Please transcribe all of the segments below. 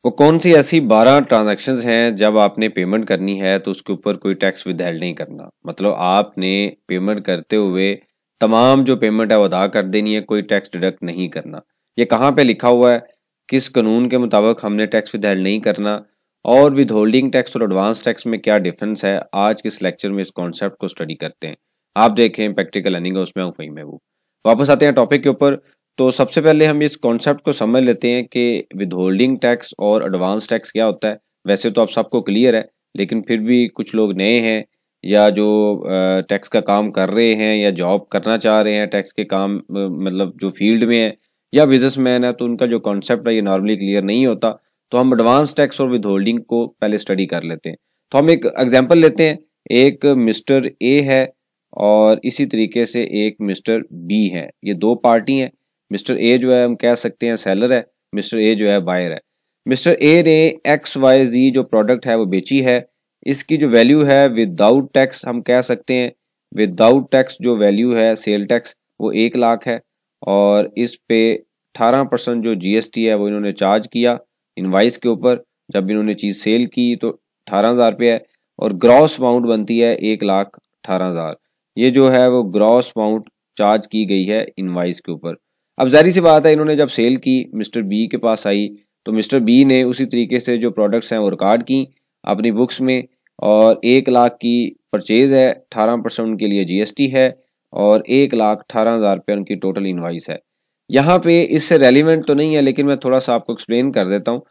वो कौन सी ऐसी 12 ट्रांजैक्शंस हैं जब आपने पेमेंट करनी है तो उसके ऊपर कोई टैक्स विदहेल्ड नहीं करना। मतलब आपने पेमेंट करते हुए तमाम जो पेमेंट है वो अदा कर देनी है, कोई टैक्स डिडक्ट नहीं करना। ये कहाँ पे लिखा हुआ है, किस कानून के मुताबिक हमने टैक्स विदहेल्ड नहीं करना और विद होल्डिंग टैक्स और एडवांस टैक्स में क्या डिफरेंस है, आज के इस लेक्चर में इस कॉन्सेप्ट को स्टडी करते हैं। आप देखें प्रैक्टिकल लर्निंग है, उसमें हूँ फ़हीम महबूब। वापस आते हैं टॉपिक के ऊपर। तो सबसे पहले हम इस कॉन्सेप्ट को समझ लेते हैं कि विदहोल्डिंग टैक्स और एडवांस टैक्स क्या होता है। वैसे तो आप सबको क्लियर है, लेकिन फिर भी कुछ लोग नए हैं या जो टैक्स का काम कर रहे हैं या जॉब करना चाह रहे हैं टैक्स के काम मतलब जो फील्ड में है या बिजनेसमैन है, तो उनका जो कॉन्सेप्ट है ये नॉर्मली क्लियर नहीं होता। तो हम एडवांस टैक्स और विदहोल्डिंग को पहले स्टडी कर लेते हैं। तो हम एक एग्जाम्पल लेते हैं। एक मिस्टर ए है और इसी तरीके से एक मिस्टर बी है। ये दो पार्टी हैं। मिस्टर ए जो है हम कह सकते हैं सेलर है, मिस्टर ए जो है बायर है। मिस्टर ए ने एक्स वाई जी जो प्रोडक्ट है वो बेची है। इसकी जो वैल्यू है विदाउट टैक्स हम कह सकते हैं, विदाउट टैक्स जो वैल्यू है सेल टैक्स वो 1 लाख है और इस पे 18% जो जीएसटी है वो इन्होंने चार्ज किया इनवाइस के ऊपर। जब इन्होंने चीज़ सेल की तो 18,000 रुपये है और ग्रॉस अमाउंट बनती है 1,18,000। ये जो है वो ग्रॉस अमाउंट चार्ज की गई है इनवाइस के ऊपर। अब जाहिर सी बात है इन्होंने जब सेल की मिस्टर बी के पास आई तो मिस्टर बी ने उसी तरीके से जो प्रोडक्ट्स हैं वो रिकॉर्ड की अपनी बुक्स में और 1 लाख की परचेज है, 18% उनके लिए जीएसटी है और 1,18,000 रुपये उनकी टोटल इनवाइस है। यहाँ पे इससे रेलिवेंट तो नहीं है लेकिन मैं थोड़ा सा आपको एक्सप्लेन कर देता हूँ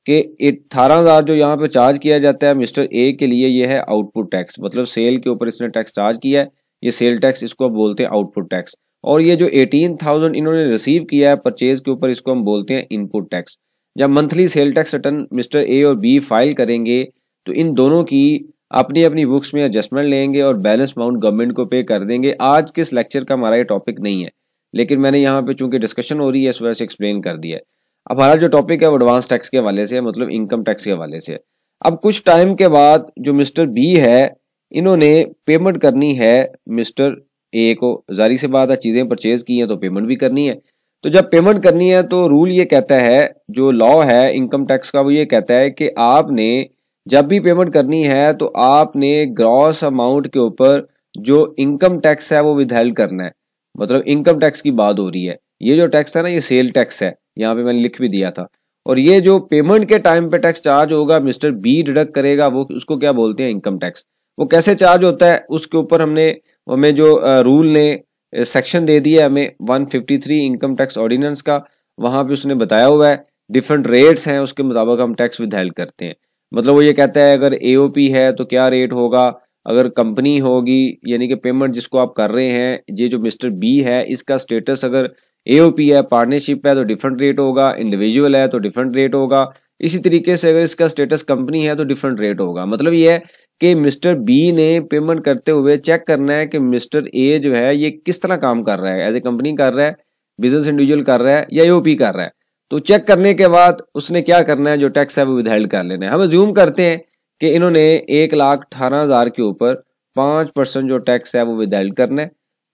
कि 18,000 जो यहाँ पे चार्ज किया जाता है मिस्टर ए के लिए ये है आउटपुट टैक्स। मतलब सेल के ऊपर इसने टैक्स चार्ज किया है, ये सेल टैक्स, इसको आप बोलते हैं आउटपुट टैक्स। और ये जो 18,000 इन्होंने रिसीव किया है परचेज के ऊपर, इसको हम बोलते हैं इनपुट टैक्स। जब monthly sale tax return mister A और बी फाइल करेंगे तो इन दोनों की अपनी अपनी बुक्स में एडजस्टमेंट लेंगे और बैलेंस अमाउंट गवर्नमेंट को पे कर देंगे। आज के इस लेक्चर का हमारा ये टॉपिक नहीं है, लेकिन मैंने यहाँ पे चूंकि डिस्कशन हो रही है इस वजह से एक्सप्लेन कर दिया है। अब हमारा जो टॉपिक है वो एडवांस टैक्स के हवाले से है, मतलब इनकम टैक्स के हवाले से है। अब कुछ टाइम के बाद जो मिस्टर बी है इन्होंने पेमेंट करनी है मिस्टर ए को। जारी से बात है चीज़ें परचेज की हैं तो पेमेंट भी करनी है। तो जब पेमेंट करनी है तो रूल ये कहता है, जो लॉ है इनकम टैक्स का वो ये कहता है कि आपने जब भी पेमेंट करनी है तो आपने ग्रॉस अमाउंट के ऊपर जो इनकम टैक्स है वो विदहेल्ड करना है। मतलब इनकम टैक्स की बात हो रही है। ये जो टैक्स है ना ये सेल टैक्स है, यहाँ पे मैंने लिख भी दिया था। और ये जो पेमेंट के टाइम पे टैक्स चार्ज होगा मिस्टर बी डिडक्ट करेगा, वो उसको क्या बोलते हैं इनकम टैक्स। वो कैसे चार्ज होता है उसके ऊपर हमें जो रूल ने सेक्शन दे दिया है हमें 153 इनकम टैक्स ऑर्डिनेंस का, वहां पे उसने बताया हुआ है डिफरेंट रेट्स हैं, उसके मुताबिक हम टैक्स विदहेल्ड करते हैं। मतलब वो ये कहता है अगर एओपी है तो क्या रेट होगा, अगर कंपनी होगी यानी कि पेमेंट जिसको आप कर रहे हैं, ये जो मिस्टर बी है इसका स्टेटस अगर एओपी है, पार्टनरशिप है तो डिफरेंट रेट होगा, इंडिविजुअल है तो डिफरेंट रेट होगा। इसी तरीके से अगर इसका स्टेटस कंपनी है तो डिफरेंट रेट होगा। मतलब ये है कि मिस्टर बी ने पेमेंट करते हुए चेक करना है कि मिस्टर ए जो है ये किस तरह काम कर रहा है, एज ए कंपनी कर रहा है, बिजनेस इंडिविजुअल कर रहा है या एओपी कर रहा है। तो चेक करने के बाद उसने क्या करना है, जो टैक्स है वो विदहेल्ड कर लेना है। हम अज्यूम करते हैं कि इन्होंने 1,18,000 के ऊपर 5% जो टैक्स है वो विदहेल्ड करना है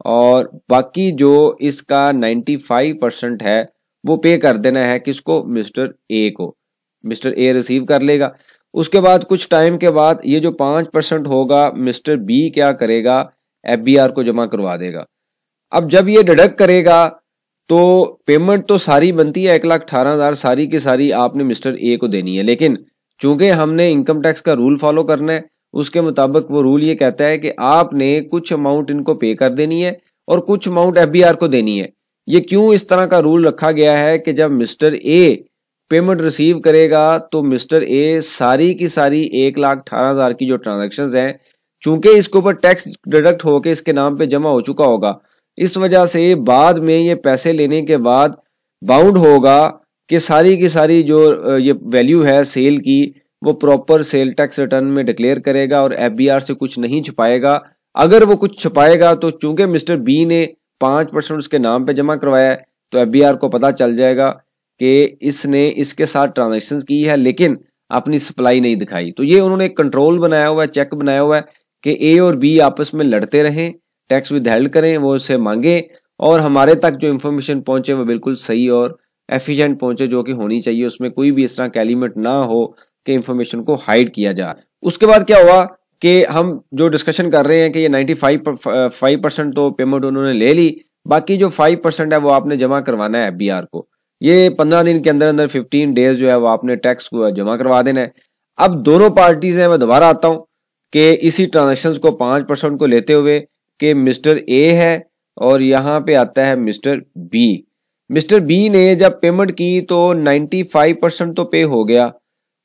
और बाकी जो इसका 95% है वो पे कर देना है किसको, मिस्टर ए को। मिस्टर ए रिसीव कर लेगा। उसके बाद कुछ टाइम के बाद ये जो 5% होगा मिस्टर बी क्या करेगा, एफबीआर को जमा करवा देगा। अब जब ये डिडक्ट करेगा तो पेमेंट तो सारी बनती है 1,18,000 सारी की सारी आपने मिस्टर ए को देनी है, लेकिन चूंकि हमने इनकम टैक्स का रूल फॉलो करना है उसके मुताबिक वो रूल ये कहता है कि आपने कुछ अमाउंट इनको पे कर देनी है और कुछ अमाउंट एफबीआर को देनी है। ये क्यों इस तरह का रूल रखा गया है कि जब मिस्टर ए पेमेंट रिसीव करेगा तो मिस्टर ए सारी की सारी 1,18,000 की जो ट्रांजेक्शन्स हैं, चूंकि इसके ऊपर टैक्स डिडक्ट होकर इसके नाम पे जमा हो चुका होगा, इस वजह से बाद में ये पैसे लेने के बाद बाउंड होगा कि सारी की सारी जो ये वैल्यू है सेल की वो प्रॉपर सेल टैक्स रिटर्न में डिक्लेयर करेगा और एफबीआर से कुछ नहीं छुपाएगा। अगर वो कुछ छुपाएगा तो चूंकि मिस्टर बी ने 5% उसके नाम पे जमा करवाया है तो एफबीआर को पता चल जाएगा कि इसने इसके साथ ट्रांजैक्शंस की है लेकिन अपनी सप्लाई नहीं दिखाई। तो ये उन्होंने एक कंट्रोल बनाया हुआ है, चेक बनाया हुआ है कि ए और बी आपस में लड़ते रहें, टैक्स विदहेल्ड करें, वो उससे मांगे और हमारे तक जो इन्फॉर्मेशन पहुंचे वो बिल्कुल सही और एफिशिएंट पहुंचे जो कि होनी चाहिए, उसमें कोई भी इस तरह का एलिमेंट ना हो कि इंफॉर्मेशन को हाइड किया जाए। उसके बाद क्या हुआ कि हम जो डिस्कशन कर रहे हैं कि ये 95% तो पेमेंट उन्होंने ले ली, बाकी जो 5% है वो आपने जमा करवाना है एफबीआर को। ये 15 दिन के अंदर अंदर 15 डेज जो है वो आपने टैक्स को जमा करवा देना है। अब दोनों पार्टीज हैं, मैं दोबारा आता हूं कि इसी ट्रांजेक्शन को 5% को लेते हुए कि मिस्टर ए है और यहाँ पे आता है मिस्टर बी। मिस्टर बी ने जब पेमेंट की तो 95% तो पे हो गया,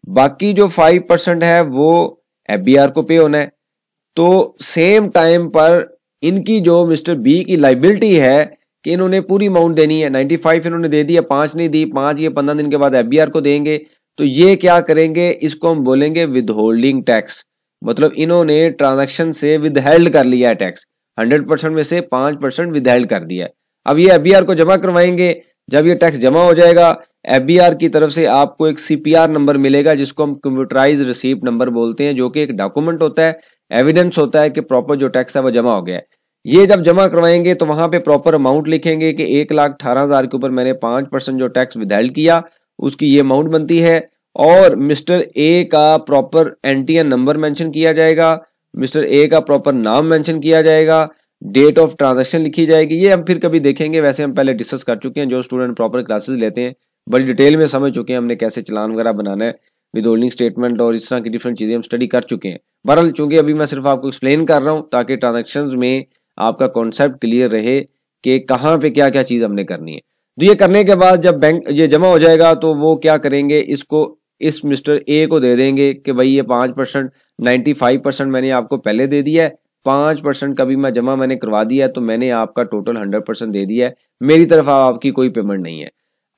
बाकी जो 5% है वो एफबीआर को पे होना है। तो सेम टाइम पर इनकी जो मिस्टर बी की लाइबिलिटी है कि इन्होंने पूरी अमाउंट देनी है, 95 इन्होंने दे दिया, 5 नहीं दी, 5 ये 15 दिन के बाद एफबीआर को देंगे। तो ये क्या करेंगे, इसको हम बोलेंगे विदहोल्डिंग टैक्स। मतलब इन्होंने ट्रांजैक्शन से विदहेल्ड कर लिया है टैक्स, 100% में से 5% विदहेल्ड कर दिया है। अब ये एफबीआर को जमा करवाएंगे, जब ये टैक्स जमा हो जाएगा एफबीआर की तरफ से आपको एक सीपीआर नंबर मिलेगा जिसको हम कंप्यूटराइज रिसीप्ट नंबर बोलते हैं, जो कि एक डॉक्यूमेंट होता है, एविडेंस होता है कि प्रॉपर जो टैक्स है वो जमा हो गया है। ये जब जमा करवाएंगे तो वहां पे प्रॉपर अमाउंट लिखेंगे कि 1,18,000 के ऊपर मैंने 5% जो टैक्स विदहेल्ड किया उसकी ये अमाउंट बनती है, और मिस्टर ए का प्रॉपर एनटीएन नंबर मेंशन किया जाएगा, मिस्टर ए का प्रॉपर नाम मेंशन किया जाएगा, डेट ऑफ ट्रांजैक्शन लिखी जाएगी। ये हम फिर कभी देखेंगे, वैसे हम पहले डिस्कस कर चुके हैं, जो स्टूडेंट प्रॉपर क्लासेस लेते हैं बड़ी डिटेल में समझ चुके हैं हमने कैसे चलान वगैरह बनाना है, विदहोल्डिंग स्टेटमेंट और इस तरह की डिफरेंट चीजें हम स्टडी कर चुके हैं। बहरहाल चूंकि अभी मैं सिर्फ आपको एक्सप्लेन कर रहा हूं ताकि ट्रांजैक्शंस में आपका कॉन्सेप्ट क्लियर रहे कि कहाँ पे क्या क्या चीज हमने करनी है। तो ये करने के बाद जब बैंक ये जमा हो जाएगा तो वो क्या करेंगे, इसको इस मिस्टर ए को दे देंगे कि भाई ये 5%, 95% मैंने आपको पहले दे दिया है, 5% का भी मैं जमा मैंने करवा दिया है, तो मैंने आपका टोटल 100% दे दिया है, मेरी तरफ आपकी कोई पेमेंट नहीं है।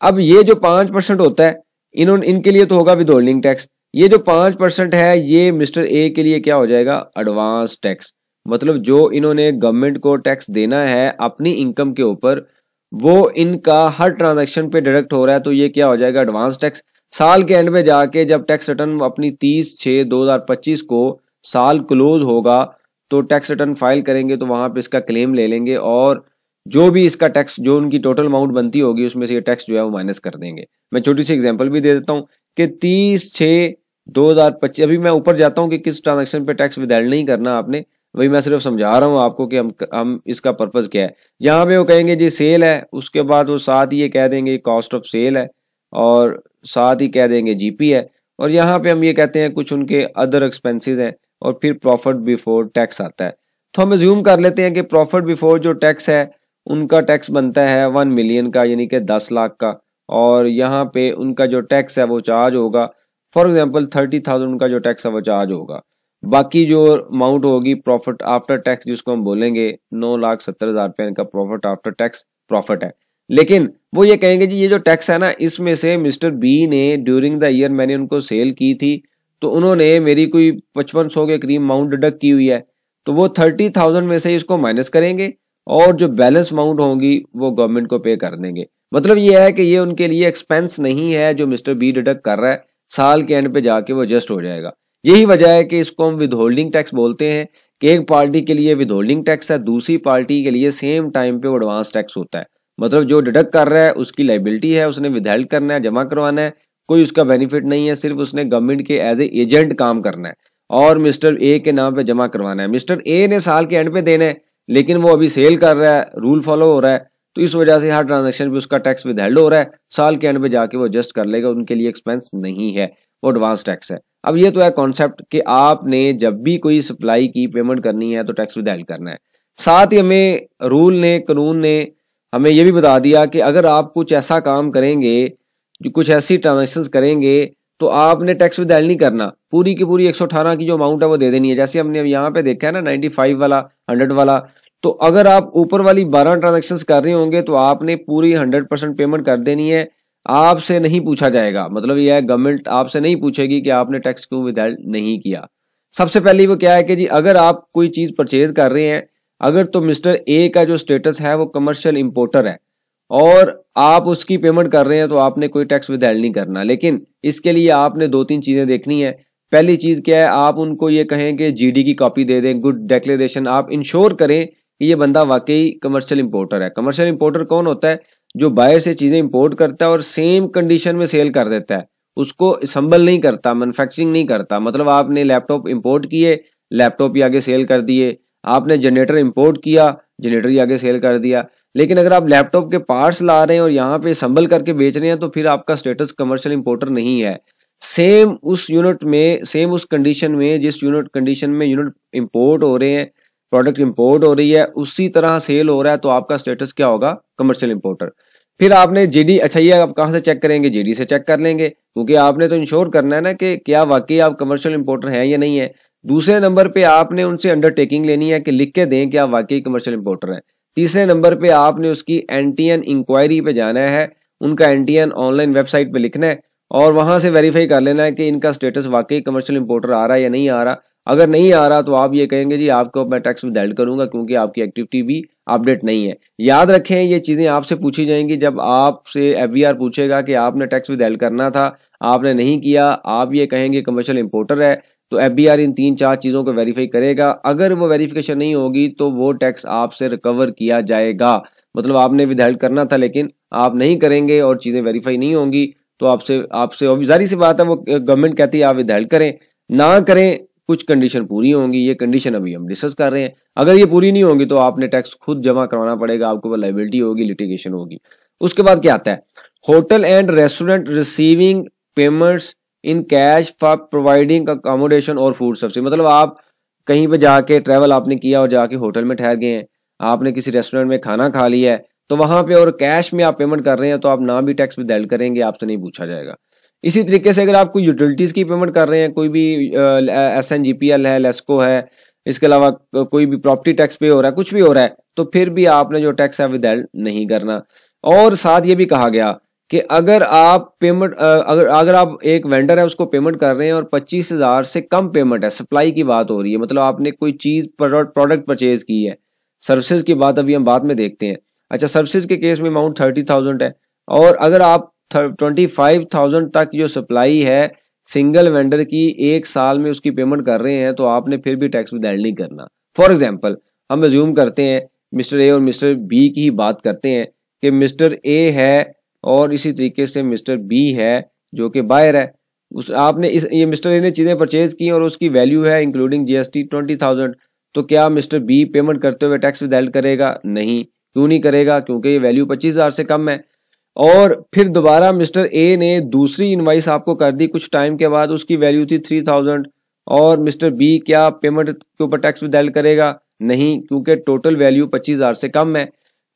अब ये जो 5% होता है इनके लिए तो होगा विदहोल्डिंग टैक्स। ये जो 5% है ये मिस्टर ए के लिए क्या हो जाएगा, एडवांस टैक्स। मतलब जो इन्होंने गवर्नमेंट को टैक्स देना है अपनी इनकम के ऊपर, वो इनका हर ट्रांजैक्शन पे डायरेक्ट हो रहा है, तो ये क्या हो जाएगा, एडवांस टैक्स। साल के एंड में जाके जब टैक्स रिटर्न अपनी 30/6/2025 को साल क्लोज होगा तो टैक्स रिटर्न फाइल करेंगे तो वहां पे इसका क्लेम ले लेंगे, और जो भी इसका टैक्स जो उनकी टोटल अमाउंट बनती होगी उसमें से ये टैक्स जो है वो माइनस कर देंगे। मैं छोटी सी एग्जांपल भी दे देता हूँ कि 30/6/2025, अभी मैं ऊपर जाता हूँ कि किस ट्रांजैक्शन पे टैक्स विदहेल्ड नहीं करना आपने, वही मैं सिर्फ समझा रहा हूँ आपको कि हम इसका पर्पज क्या है। यहाँ पे वो कहेंगे जी सेल है, उसके बाद वो साथ ही ये कह देंगे कॉस्ट ऑफ सेल है, और साथ ही कह देंगे जीपी है, और यहाँ पे हम ये कहते हैं कुछ उनके अदर एक्सपेंसेस हैं, और फिर प्रॉफिट बिफोर टैक्स आता है। तो हम अज्यूम कर लेते हैं कि प्रॉफिट बिफोर जो टैक्स है उनका टैक्स बनता है 1 मिलियन का, यानी कि 10 लाख का, और यहाँ पे उनका जो टैक्स है वो चार्ज होगा फॉर एग्जांपल 30,000 उनका जो टैक्स है वो चार्ज होगा। बाकी जो अमाउंट होगी प्रॉफिट आफ्टर टैक्स जिसको हम बोलेंगे 9,70,000 रुपये इनका प्रॉफिट आफ्टर टैक्स प्रॉफिट है। लेकिन वो ये कहेंगे जी ये जो टैक्स है ना इसमें से मिस्टर बी ने ड्यूरिंग द ईयर मैंने उनको सेल की थी तो उन्होंने मेरी कोई 5500 के करीब अमाउंट डिडक्ट की हुई है, तो वो 30,000 में से इसको माइनस करेंगे और जो बैलेंस अमाउंट होगी वो गवर्नमेंट को पे कर देंगे। मतलब ये है कि ये उनके लिए एक्सपेंस नहीं है जो मिस्टर बी डिडक्ट कर रहा है, साल के एंड पे जाके वो जस्ट हो जाएगा। यही वजह है कि इसको हम विदहोल्डिंग टैक्स बोलते हैं कि एक पार्टी के लिए विदहोल्डिंग टैक्स है, दूसरी पार्टी के लिए सेम टाइम पे वो एडवांस टैक्स होता है। मतलब जो डिडक्ट कर रहा है उसकी लाइबिलिटी है, उसने विदहेल्ड करना है, जमा करवाना है, कोई उसका बेनिफिट नहीं है, सिर्फ उसने गवर्नमेंट के एज ए एजेंट काम करना है और मिस्टर ए के नाम पे जमा करवाना है। मिस्टर ए ने साल के एंड पे देना है लेकिन वो अभी सेल कर रहा है, रूल फॉलो हो रहा है, तो इस वजह से हर ट्रांजैक्शन पे उसका टैक्स विदहेल्ड हो रहा है, साल के एंड पे जाके वो एडजस्ट कर लेगा, उनके लिए एक्सपेंस नहीं है, वो एडवांस टैक्स है। अब ये तो है कॉन्सेप्ट कि आपने जब भी कोई सप्लाई की पेमेंट करनी है तो टैक्स विदहेल्ड करना है। साथ ही हमें रूल ने, कानून ने हमें ये भी बता दिया कि अगर आप कुछ ऐसा काम करेंगे, जो कुछ ऐसी ट्रांजेक्शन करेंगे तो आपने टैक्स विदहेल्ड नहीं करना, पूरी की पूरी 118 की जो अमाउंट है वो दे देनी है। जैसे हमने यहाँ पे देखा है ना 95 वाला, 100 वाला, तो अगर आप ऊपर वाली 12 ट्रांजेक्शन कर रहे होंगे तो आपने पूरी 100% पेमेंट कर देनी है, आपसे नहीं पूछा जाएगा। मतलब यह है गवर्नमेंट आपसे नहीं पूछेगी कि आपने टैक्स क्यों विदहेल्ड नहीं किया। सबसे पहले वो क्या है कि जी अगर आप कोई चीज परचेज कर रहे हैं, अगर तो मिस्टर ए का जो स्टेटस है वो कमर्शियल इंपोर्टर है और आप उसकी पेमेंट कर रहे हैं तो आपने कोई टैक्स विदहेल्ड नहीं करना। लेकिन इसके लिए आपने 2-3 चीजें देखनी है। पहली चीज क्या है, आप उनको ये कहें कि जीडी की कॉपी दे दें, गुड डिक्लेरेशन, आप इंश्योर करें कि ये बंदा वाकई कमर्शियल इंपोर्टर है। कमर्शियल इंपोर्टर कौन होता है, जो बाहर से चीजें इंपोर्ट करता है और सेम कंडीशन में सेल कर देता है, उसको संभल नहीं करता, मैन्युफैक्चरिंग नहीं करता। मतलब आपने लैपटॉप इंपोर्ट किए, लैपटॉप ही आगे सेल कर दिए, आपने जनरेटर इंपोर्ट किया, जनरेटर ही आगे सेल कर दिया। लेकिन अगर आप लैपटॉप के पार्ट्स ला रहे हैं और यहाँ पे संभल करके बेच रहे हैं तो फिर आपका स्टेटस कमर्शियल इंपोर्टर नहीं है। सेम उस यूनिट में, सेम उस कंडीशन में, जिस यूनिट कंडीशन में यूनिट इंपोर्ट हो रहे हैं, प्रोडक्ट इंपोर्ट हो रही है, उसी तरह सेल हो रहा है तो आपका स्टेटस क्या होगा? Commercial importer. फिर आपने जीडी, अच्छा ये आप कहाँ से चेक करेंगे? जीडी से चेक कर लेंगे, क्योंकि आपने तो इंश्योर करना है ना कि क्या वाकई आप कमर्शियल इंपोर्टर हैं या नहीं है। दूसरे नंबर पे आपने उनसे अंडरटेकिंग लेनी है कि लिख के दें कि आप वाकई कमर्शियल इंपोर्टर हैं। तीसरे नंबर पे आपने उसकी एनटीएन इंक्वायरी पे जाना है, उनका एनटीएन ऑनलाइन वेबसाइट पे लिखना है और वहां से वेरीफाई कर लेना है कि इनका स्टेटस वाकई कमर्शियल इंपोर्टर आ रहा है या नहीं आ रहा। अगर नहीं आ रहा तो आप ये कहेंगे जी आपको मैं टैक्स विथहेल्ड करूंगा क्योंकि आपकी एक्टिविटी भी अपडेट नहीं है। याद रखें ये चीजें आपसे पूछी जाएंगी जब आपसे एफबीआर पूछेगा कि आपने टैक्स विथहेल्ड करना था, आपने नहीं किया, आप ये कहेंगे कमर्शियल इंपोर्टर है, तो एफबीआर इन 3-4 चीजों को वेरीफाई करेगा। अगर वो वेरिफिकेशन नहीं होगी तो वो टैक्स आपसे रिकवर किया जाएगा। मतलब आपने विथहेल्ड करना था लेकिन आप नहीं करेंगे और चीजें वेरीफाई नहीं होंगी तो आपसे जारी सी बात है, वो गवर्नमेंट कहती है आप विथहेल्ड करें, ना करें, कुछ कंडीशन पूरी होंगी। ये कंडीशन अभी हम डिस्कस कर रहे हैं। अगर ये पूरी नहीं होगी तो आपने टैक्स खुद जमा करवाना पड़ेगा, आपको वो लायबिलिटी होगी, लिटिगेशन होगी। उसके बाद क्या आता है? Hotel and restaurant receiving payments in cash for providing accommodation और फूड सब्सिडी। मतलब आप कहीं पे जाके ट्रैवल आपने किया और जाके होटल में ठहर गए हैं, आपने किसी रेस्टोरेंट में खाना खा लिया है तो वहां पे और कैश में आप पेमेंट कर रहे हैं तो आप ना भी टैक्स विथहेल्ड करेंगे, आपसे नहीं पूछा जाएगा। इसी तरीके से अगर आप कोई यूटिलिटीज की पेमेंट कर रहे हैं, कोई भी SNGPL है, लेस्को है, इसके अलावा कोई भी प्रॉपर्टी टैक्स पे हो रहा है, कुछ भी हो रहा है, तो फिर भी आपने जो टैक्स है विथहेल्ड नहीं करना। और साथ ये भी कहा गया कि अगर आप पेमेंट अगर आप एक वेंडर है उसको पेमेंट कर रहे हैं और 25,000 से कम पेमेंट है, सप्लाई की बात हो रही है, मतलब आपने कोई चीज प्रोडक्ट परचेज की है, सर्विसेज की बात अभी हम बाद में देखते हैं। अच्छा, सर्विसेज के केस में अमाउंट 30,000 है और अगर आप 25,000 तक जो सप्लाई है सिंगल वेंडर की एक साल में उसकी पेमेंट कर रहे हैं तो आपने फिर भी टैक्स विथहेल्ड नहीं करना। फॉर एग्जांपल हम अज्यूम करते हैं मिस्टर ए और मिस्टर बी की ही बात करते हैं कि मिस्टर ए है और इसी तरीके से मिस्टर बी है जो कि बायर है। आपने ये मिस्टर ए ने चीजें परचेज की और उसकी वैल्यू है इंक्लूडिंग GST 20,000, तो क्या मिस्टर बी पेमेंट करते हुए टैक्स विथहेल्ड करेगा? नहीं। क्यों नहीं करेगा? क्योंकि ये वैल्यू 25,000 से कम है। और फिर दोबारा मिस्टर ए ने दूसरी इनवाइस आपको कर दी कुछ टाइम के बाद, उसकी वैल्यू थी 3,000 और मिस्टर बी क्या पेमेंट के ऊपर टैक्स विथहेल्ड करेगा? नहीं, क्योंकि टोटल वैल्यू 25,000 से कम है।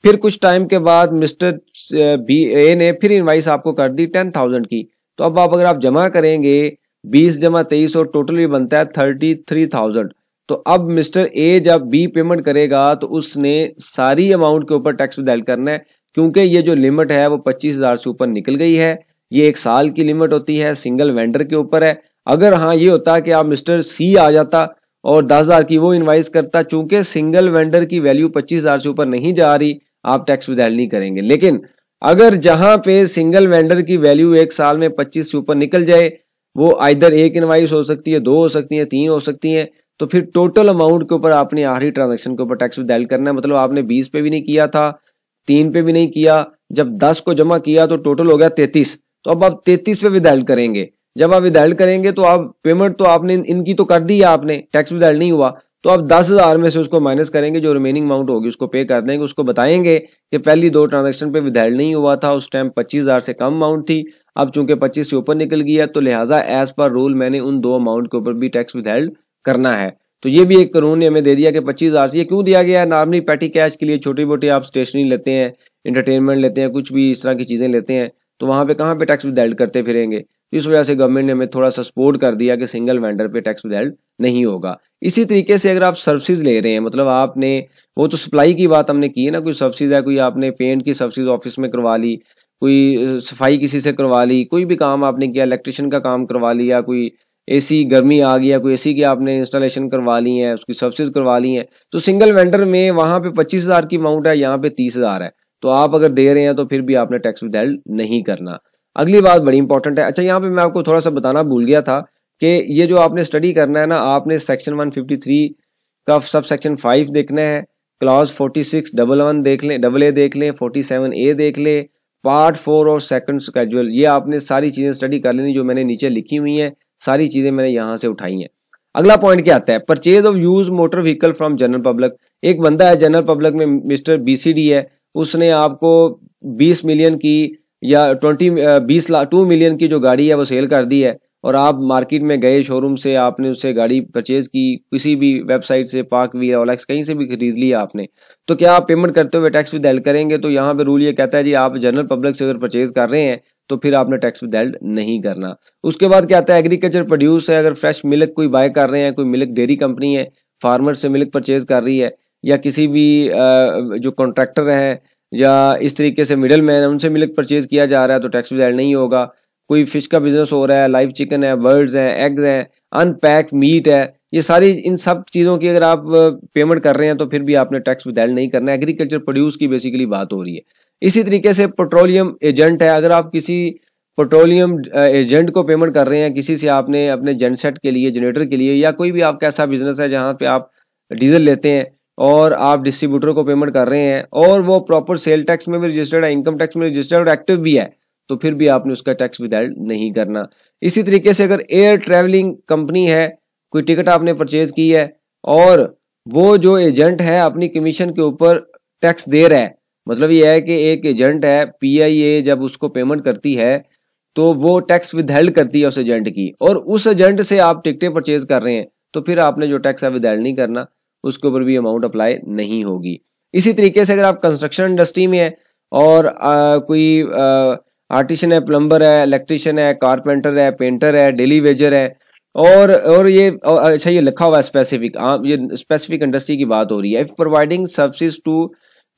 फिर कुछ टाइम के बाद मिस्टर बी ए ने फिर इनवाइस आपको कर दी 10,000 की, तो अब आप अगर आप जमा करेंगे 20 जमा 23 और टोटल भी बनता है 33,000। तो अब मिस्टर ए जब बी पेमेंट करेगा तो उसने सारी अमाउंट के ऊपर टैक्स विथहेल्ड करना है, क्योंकि ये जो लिमिट है वो 25,000 से ऊपर निकल गई है। ये एक साल की लिमिट होती है, सिंगल वेंडर के ऊपर है। अगर हाँ ये होता कि आप मिस्टर सी आ जाता और 10,000 की वो इनवाइस करता, चूंकि सिंगल वेंडर की वैल्यू 25,000 से ऊपर नहीं जा रही, आप टैक्स विथहेल्ड नहीं करेंगे। लेकिन अगर जहां पे सिंगल वेंडर की वैल्यू एक साल में 25 से ऊपर निकल जाए, वो आइदर एक इनवाइस हो सकती है, 2 हो सकती है, 3 हो सकती है, तो फिर टोटल अमाउंट के ऊपर आपने आखिरी ट्रांजैक्शन के ऊपर टैक्स विथहेल्ड करना है। मतलब आपने 20 पे भी नहीं किया था, 3 पे भी नहीं किया, जब 10 को जमा किया तो टोटल हो गया 33, तो अब आप 33 पे विथहेल्ड करेंगे। जब आप विथहेल्ड करेंगे तो आप पेमेंट तो आपने इनकी तो कर दी है, आपने टैक्स विथहेल्ड नहीं हुआ, तो आप 10,000 में से उसको माइनस करेंगे, जो रिमेनिंग अमाउंट होगी उसको पे कर देंगे। उसको बताएंगे कि पहली 2 ट्रांजैक्शन पे विथहेल्ड नहीं हुआ था, उस टाइम 25,000 से कम अमाउंट थी, अब चूंकि 25 से ऊपर निकल गई है तो लिहाजा एज पर रूल मैंने उन 2 अमाउंट के ऊपर भी टैक्स विथहेल्ड करना है। तो ये भी एक कानून ने हमें दे दिया कि 25,000 से। ये क्यों दिया गया है? नॉर्मली पैटी कैश के लिए छोटी मोटी आप स्टेशनरी लेते हैं, एंटरटेनमेंट लेते हैं, कुछ भी इस तरह की चीजें लेते हैं, तो वहां पे कहाँ पे टैक्स विथहेल्ड करते फिरेंगे। इस वजह से गवर्नमेंट ने हमें थोड़ा सा सपोर्ट कर दिया कि सिंगल वेंडर पे टैक्स विथहेल्ड नहीं होगा। इसी तरीके से अगर आप सर्विसेज ले रहे हैं, मतलब आपने वो तो सप्लाई की बात हमने की है ना, कोई सर्विसेज है, कोई आपने पेंट की सर्विसेज ऑफिस में करवा ली, कोई सफाई किसी से करवा ली, कोई भी काम आपने किया, इलेक्ट्रिशियन का काम करवा लिया, कोई एसी गर्मी आ गया, कोई एसी की आपने इंस्टॉलेशन करवा ली है, उसकी सर्विसेज करवा ली है, तो सिंगल वेंडर में वहां पे 25,000 की अमाउंट है, यहाँ पे 30,000 है, तो आप अगर दे रहे हैं तो फिर भी आपने टैक्स विथहेल्ड नहीं करना। अगली बात बड़ी इंपॉर्टेंट है। अच्छा, यहाँ पे मैं आपको थोड़ा सा बताना भूल गया था कि ये जो आपने स्टडी करना है ना, आपने सेक्शन 153 का सब सेक्शन 5 देखना है, क्लॉज 46 11 देख लें, डबल ए देख लें, 47A देख लें, पार्ट 4 और सेकंड स्केड्यूल, ये आपने सारी चीज़ें स्टडी कर लेनी जो मैंने नीचे लिखी हुई हैं, सारी चीज़ें मैंने यहाँ से उठाई हैं। अगला पॉइंट क्या आता है, purchase of use motor vehicle from general public. एक बंदा है जनरल पब्लिक में, मिस्टर BCD है, उसने आपको 20 मिलियन की या 20 लाख 2 मिलियन की जो गाड़ी है वो सेल कर दी है, और आप मार्केट में गए शोरूम से, आपने उससे गाड़ी परचेज की, किसी भी वेबसाइट से, पार्क वी, ओलेक्स, कहीं से भी खरीद लिया आपने, तो क्या आप पेमेंट करते हुए टैक्स विदहेल्ड करेंगे? तो यहाँ पे रूल ये कहता है जी आप जनरल पब्लिक से अगर परचेज कर रहे हैं तो फिर आपने टैक्स विदहेल्ड नहीं करना। उसके बाद क्या आता है, एग्रीकल्चर प्रोड्यूस है, अगर फ्रेश मिल्क कोई बाय कर रहे हैं, कोई मिल्क डेयरी कंपनी है, फार्मर से मिल्क परचेज कर रही है, या किसी भी जो कॉन्ट्रैक्टर है या इस तरीके से मिडल मैन है उनसे मिल्क परचेज किया जा रहा है तो टैक्स विदहेल्ड नहीं होगा। कोई फिश का बिजनेस हो रहा है, लाइव चिकन है, बर्ड्स हैं, एग्स हैं, अनपैक्ड मीट है, ये सारी इन सब चीज़ों की अगर आप पेमेंट कर रहे हैं तो फिर भी आपने टैक्स विदहेल्ड नहीं करना है। एग्रीकल्चर प्रोड्यूस की बेसिकली बात हो रही है। इसी तरीके से पेट्रोलियम एजेंट है, अगर आप किसी पेट्रोलियम एजेंट को पेमेंट कर रहे हैं, किसी से आपने अपने जेनसेट के लिए, जनरेटर के लिए, या कोई भी आपका ऐसा बिजनेस है जहाँ पे आप डीजल लेते हैं और आप डिस्ट्रीब्यूटर को पेमेंट कर रहे हैं और वो प्रॉपर सेल टैक्स में भी रजिस्टर्ड है, इनकम टैक्स में रजिस्टर्ड और एक्टिव भी है, तो फिर भी आपने उसका टैक्स विदहेल्ड नहीं करना। इसी तरीके से अगर एयर ट्रैवलिंग कंपनी है, कोई टिकट आपने परचेज की है और वो जो एजेंट है अपनी कमीशन के ऊपर टैक्स दे रहा है, मतलब ये है कि एक एजेंट है, PIA जब उसको पेमेंट करती है तो वो टैक्स विदहेल्ड करती है उस एजेंट की, और उस एजेंट से आप टिकटें परचेज कर रहे हैं तो फिर आपने जो टैक्स है विदहेल्ड नहीं करना, उसके ऊपर भी अमाउंट अप्लाई नहीं होगी। इसी तरीके से अगर आप कंस्ट्रक्शन इंडस्ट्री में है और कोई आर्टिशियन है, प्लम्बर है, इलेक्ट्रिशियन है, कारपेंटर है, पेंटर है, डेली वेजर है, और ये अच्छा ये लिखा हुआ है स्पेसिफिक, ये स्पेसिफिक इंडस्ट्री की बात हो रही है। If providing services to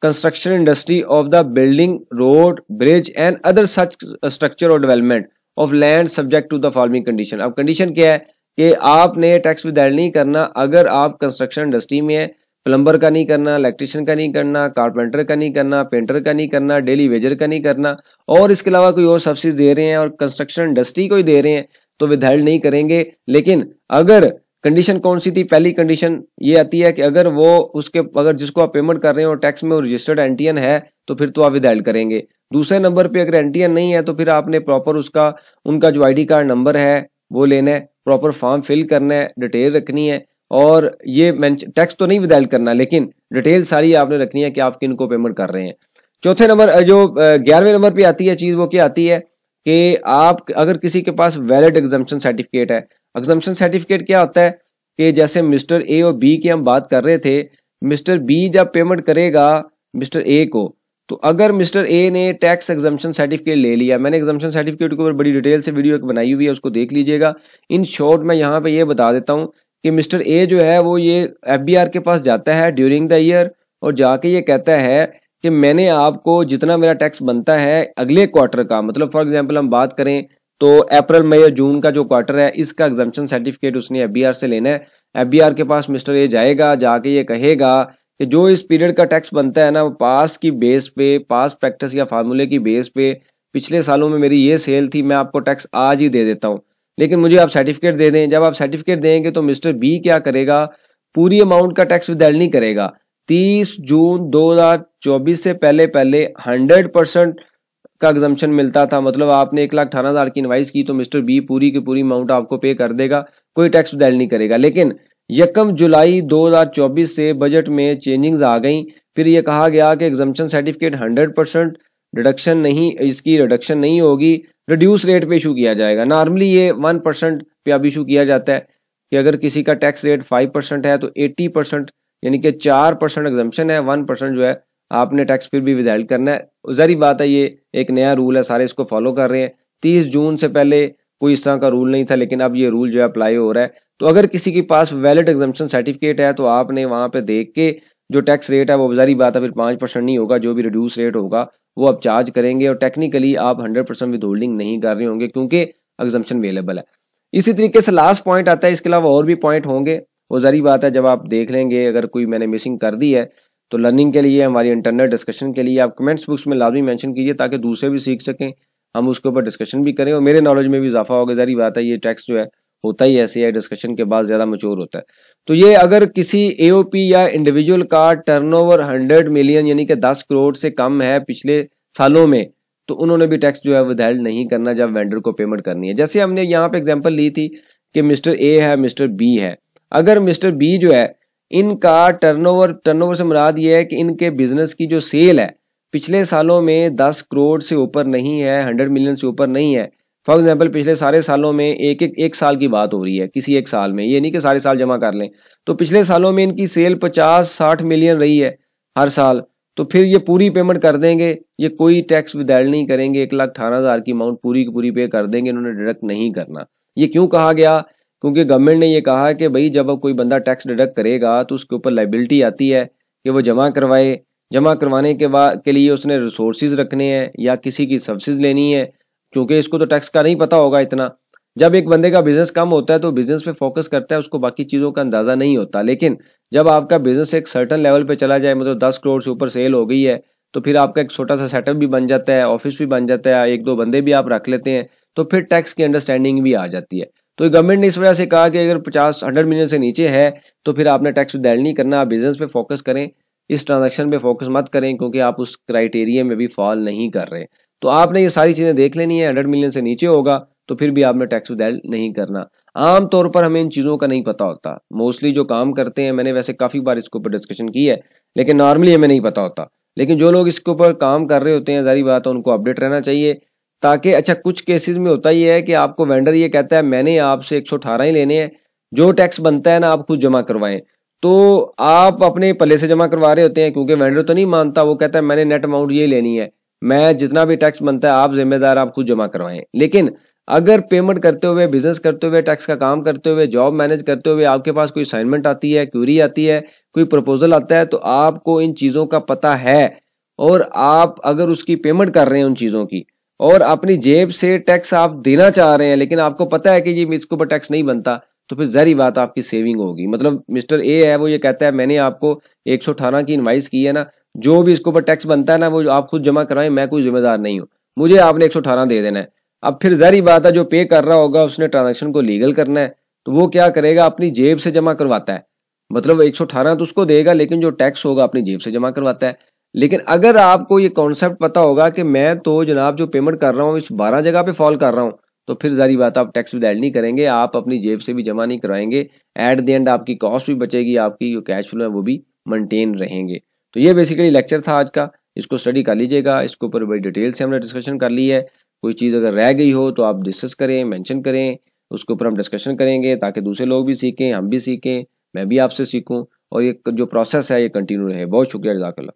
construction industry of the building, road, bridge and other such structure और development of land subject to the following condition. अब कंडीशन क्या है कि आपने टैक्स विदहेल्ड नहीं करना अगर आप कंस्ट्रक्शन इंडस्ट्री में है, प्लम्बर का नहीं करना, इलेक्ट्रिशियन का नहीं करना, कारपेंटर का नहीं करना, पेंटर का नहीं करना, डेली वेजर का नहीं करना, और इसके अलावा कोई और सर्विसेज दे रहे हैं और कंस्ट्रक्शन इंडस्ट्री को ही दे रहे हैं तो विदहेल्ड नहीं करेंगे। लेकिन अगर कंडीशन कौन सी थी, पहली कंडीशन ये आती है कि अगर वो उसके अगर जिसको आप पेमेंट कर रहे हो टैक्स में वो रजिस्टर्ड एंटीएन है तो फिर तो आप विदहेल्ड करेंगे। दूसरे नंबर पे अगर एंटीएन नहीं है तो फिर आपने प्रॉपर उसका उनका जो ID कार्ड नंबर है वो लेना है, प्रॉपर फॉर्म फिल करना है, डिटेल रखनी है, और ये टैक्स तो नहीं विदहेल्ड करना लेकिन डिटेल सारी आपने रखनी है कि आप किन को पेमेंट कर रहे हैं। चौथे नंबर जो 11वें नंबर पे आती है चीज, वो क्या आती है कि आप अगर किसी के पास वैलिड एग्जम्पशन सर्टिफिकेट है। एग्जम्पशन सर्टिफिकेट क्या होता है कि जैसे मिस्टर A और B की हम बात कर रहे थे, मिस्टर B जब पेमेंट करेगा मिस्टर A को, तो अगर मिस्टर A ने टैक्स एग्जम्पशन सर्टिफिकेट ले लिया, मैंने एग्जम्पशन सर्टिफिकेट के ऊपर बड़ी डिटेल से वीडियो बनाई हुई है, उसको देख लीजिएगा। इन शॉर्ट मैं यहाँ पे ये बता देता हूँ कि मिस्टर A जो है वो ये FBR के पास जाता है ड्यूरिंग द ईयर और जाके ये कहता है कि मैंने आपको जितना मेरा टैक्स बनता है अगले क्वार्टर का, मतलब फॉर एग्जांपल हम बात करें तो अप्रैल मई और जून का जो क्वार्टर है इसका एग्जम्पशन सर्टिफिकेट उसने FBR से लेना है। FBR के पास मिस्टर A जाएगा, जाके ये कहेगा कि जो इस पीरियड का टैक्स बनता है ना वो पास की बेस पे, पास प्रैक्टिस या फार्मूले की बेस पे, पिछले सालों में मेरी ये सेल थी, मैं आपको टैक्स आज ही दे देता हूँ, लेकिन मुझे आप सर्टिफिकेट दे दें। जब आप सर्टिफिकेट देंगे तो मिस्टर B क्या करेगा, पूरी अमाउंट का टैक्स विदहेल्ड नहीं करेगा। 30 जून 2024 से पहले 100% का एग्जम्पशन मिलता था, मतलब आपने 1,18,000 की इनवाइस की तो मिस्टर B पूरी की पूरी अमाउंट आपको पे कर देगा, कोई टैक्स विदहेल्ड नहीं करेगा। लेकिन 1 जुलाई 2024 से बजट में चेंजिंग्स आ गई, फिर ये कहा गया कि एग्जम्पशन सर्टिफिकेट 100% डिडक्शन नहीं, इसकी रिडक्शन नहीं होगी, रिड्यूस रेट पे इशू किया जाएगा। नॉर्मली ये 1% पे अब इशू किया जाता है कि अगर किसी का टैक्स रेट 5% है तो 80% यानी कि 4% एग्जम्पशन है, 1% जो है आपने टैक्स फिर भी विदहेल्ड करना है। जारी बात है ये एक नया रूल है, सारे इसको फॉलो कर रहे हैं। 30 जून से पहले कोई इस तरह का रूल नहीं था, लेकिन अब ये रूल जो है अप्लाई हो रहा है। तो अगर किसी के पास वैलिड एग्जम्पशन सर्टिफिकेट है तो आपने वहां पे देख के जो टैक्स रेट है वो जारी बात है फिर 5% नहीं होगा, जो भी रिड्यूस रेट होगा वो आप चार्ज करेंगे, और टेक्निकली आप 100% विद होल्डिंग नहीं कर रहे होंगे क्योंकि एग्जम्पशन अवेलेबल है। इसी तरीके से लास्ट पॉइंट आता है, इसके अलावा और भी पॉइंट होंगे, वो जारी बात है जब आप देख लेंगे। अगर कोई मैंने मिसिंग कर दी है तो लर्निंग के लिए, हमारी इंटरनल डिस्कशन के लिए आप कमेंट्स बुक्स में लाजमी मेंशन कीजिए ताकि दूसरे भी सीख सकें, हम उसके ऊपर डिस्कशन भी करें और मेरे नॉलेज में भी इजाफा होगा। जारी बात है ये टैक्स जो है होता ही ऐसे है, डिस्कशन के बाद ज़्यादा मैच्योर होता है। तो ये अगर किसी एओपी या इंडिविजुअल का टर्नओवर 100 मिलियन यानी कि 10 करोड़ से कम है पिछले सालों में, तो उन्होंने भी टैक्स जो है विदहेल्ड नहीं करना जब वेंडर को पेमेंट करनी है। जैसे हमने यहाँ पे एग्जांपल ली थी कि मिस्टर ए है, मिस्टर बी है। अगर मिस्टर बी जो है इनका टर्नओवर से मुराद ये है कि इनके बिजनेस की जो सेल है पिछले सालों में 10 करोड़ से ऊपर नहीं है, 100 मिलियन से ऊपर नहीं है। फॉर एग्जांपल पिछले सारे सालों में एक साल की बात हो रही है, किसी एक साल में, ये नहीं कि सारे साल जमा कर लें। तो पिछले सालों में इनकी सेल 50-60 मिलियन रही है हर साल, तो फिर ये पूरी पेमेंट कर देंगे, ये कोई टैक्स विदहेल्ड नहीं करेंगे। 1,18,000 की अमाउंट पूरी की पूरी पे कर देंगे, इन्होंने डिडक्ट नहीं करना। ये क्यों कहा गया? क्योंकि गवर्नमेंट ने ये कहा कि भाई जब कोई बंदा टैक्स डिडक्ट करेगा तो उसके ऊपर लाइबिलिटी आती है कि वो जमा करवाए, जमा करवाने के लिए उसने रिसोर्सेज रखने हैं या किसी की सब्सिडी लेनी है, क्योंकि इसको तो टैक्स का नहीं पता होगा इतना। जब एक बंदे का बिजनेस कम होता है तो बिजनेस पे फोकस करता है, उसको बाकी चीज़ों का अंदाज़ा नहीं होता। लेकिन जब आपका बिजनेस एक सर्टन लेवल पे चला जाए, मतलब 10 करोड़ से ऊपर सेल हो गई है, तो फिर आपका एक छोटा सा सेटअप भी बन जाता है, ऑफिस भी बन जाता है, 1-2 बंदे भी आप रख लेते हैं, तो फिर टैक्स की अंडरस्टैंडिंग भी आ जाती है। तो गवर्नमेंट ने इस वजह से कहा कि अगर 50-100 मिलियन से नीचे है तो फिर आपने टैक्स विदहेल्ड नहीं करना, आप बिजनेस पे फोकस करें, इस ट्रांजैक्शन पे फोकस मत करें, क्योंकि आप उस क्राइटेरिया में भी फॉल नहीं कर रहे। तो आपने ये सारी चीज़ें देख लेनी है। 100 मिलियन से नीचे होगा तो फिर भी आपने टैक्स विदहेल्ड नहीं करना। आम तौर पर हमें इन चीज़ों का नहीं पता होता। मोस्टली जो काम करते हैं, मैंने वैसे काफ़ी बार इसके ऊपर डिस्कशन की है, लेकिन नॉर्मली हमें नहीं पता होता। लेकिन जो लोग इसके ऊपर काम कर रहे होते हैं, जारी बात है उनको अपडेट रहना चाहिए, ताकि अच्छा कुछ केसेस में होता ही है कि आपको वेंडर ये कहता है मैंने आपसे 118 ही लेने हैं, जो टैक्स बनता है ना आप खुद जमा करवाएं। तो आप अपने पल्ले से जमा करवा रहे होते हैं, क्योंकि वेंडर तो नहीं मानता, वो कहता है मैंने नेट अमाउंट ये लेनी है, मैं जितना भी टैक्स बनता है आप जिम्मेदार, आप खुद जमा करवाएं। लेकिन अगर पेमेंट करते हुए, बिजनेस करते हुए, टैक्स का काम करते हुए, जॉब मैनेज करते हुए आपके पास कोई असाइनमेंट आती है, क्यूरी आती है, कोई प्रपोजल आता है, तो आपको इन चीज़ों का पता है और आप अगर उसकी पेमेंट कर रहे हैं उन चीज़ों की, और अपनी जेब से टैक्स आप देना चाह रहे हैं, लेकिन आपको पता है कि ये इसके ऊपर टैक्स नहीं बनता, तो फिर ज़ाहिर बात आपकी सेविंग होगी। मतलब मिस्टर ए है, वो ये कहता है मैंने आपको 118 की इनवाइस की है ना, जो भी इसके ऊपर टैक्स बनता है ना वो आप खुद जमा कराएं, मैं कोई जिम्मेदार नहीं हूँ, मुझे आपने 118 दे देना है। अब फिर ज़ाहिर बात है जो पे कर रहा होगा उसने ट्रांजेक्शन को लीगल करना है, तो वो क्या करेगा, अपनी जेब से जमा करवाता है। मतलब 118 तो उसको देगा, लेकिन जो टैक्स होगा अपनी जेब से जमा करवाता है। लेकिन अगर आपको ये कॉन्सेप्ट पता होगा कि मैं तो जनाब जो पेमेंट कर रहा हूँ इस 12 जगह पे फॉल कर रहा हूँ, तो फिर जारी बात आप टैक्स विदहेल्ड नहीं करेंगे, आप अपनी जेब से भी जमा नहीं करवाएंगे। एट द एंड आपकी कॉस्ट भी बचेगी, आपकी जो कैश फ्लो है वो भी मेंटेन रहेंगे। तो ये बेसिकली लेक्चर था आज का, इसको स्टडी कर लीजिएगा। इसके ऊपर बड़ी डिटेल से हमने डिस्कशन कर ली है। कोई चीज़ अगर रह गई हो तो आप डिस्कस करें, मेंशन करें, उसके ऊपर हम डिस्कशन करेंगे ताकि दूसरे लोग भी सीखें, हम भी सीखें, मैं भी आपसे सीखूं, और ये जो प्रोसेस है ये कंटिन्यू रहे। बहुत शुक्रिया, जज़ाकल्लाह।